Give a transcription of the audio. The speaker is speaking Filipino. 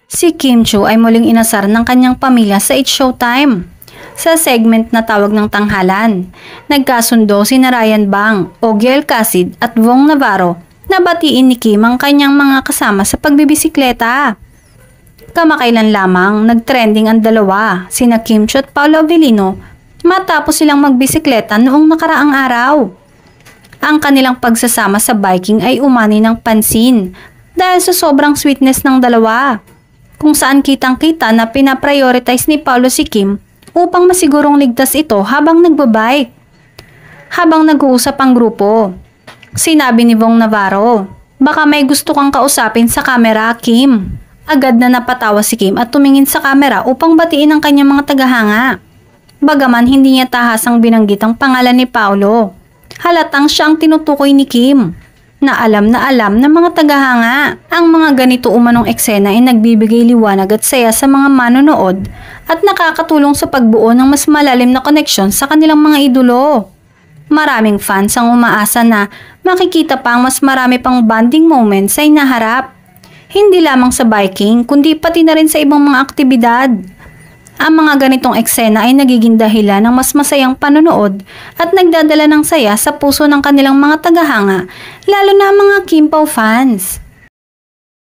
Si Kim Chiu ay muling inasar ng kanyang pamilya sa It's Showtime. Sa segment na tawag ng tanghalan, nagkasundo sina Ryan Bang, Ogie Alcacid at Vong Navarro na batiin ni Kim ang kanyang mga kasama sa pagbibisikleta. Kamakailan lamang nagtrending ang dalawa, sina Kim Chiu at Paolo Avellino, matapos silang magbisikleta noong nakaraang araw. Ang kanilang pagsasama sa biking ay umani ng pansin dahil sa sobrang sweetness ng dalawa, kung saan kitang-kita na pinaprioritize ni Paolo si Kim upang masigurong ligtas ito habang nagbabike. Habang nag-uusap ang grupo, sinabi ni Vong Navarro, "Baka may gusto kang kausapin sa kamera, Kim." Agad na napatawa si Kim at tumingin sa kamera upang batiin ang kanyang mga tagahanga. Bagaman hindi niya tahasang binanggit ang pangalan ni Paolo, halatang siya ang tinutukoy ni Kim. Na alam ng mga tagahanga. Ang mga ganito umanong eksena ay nagbibigay liwanag at saya sa mga manonood at nakakatulong sa pagbuo ng mas malalim na koneksyon sa kanilang mga idolo. Maraming fans ang umaasa na makikita pa ang mas marami pang bonding moments sa inaharap. Hindi lamang sa biking kundi pati na rin sa ibang mga aktibidad. Ang mga ganitong eksena ay nagiging dahilan ng mas masayang panonood at nagdadala ng saya sa puso ng kanilang mga tagahanga, lalo na ang mga Kim Pao fans.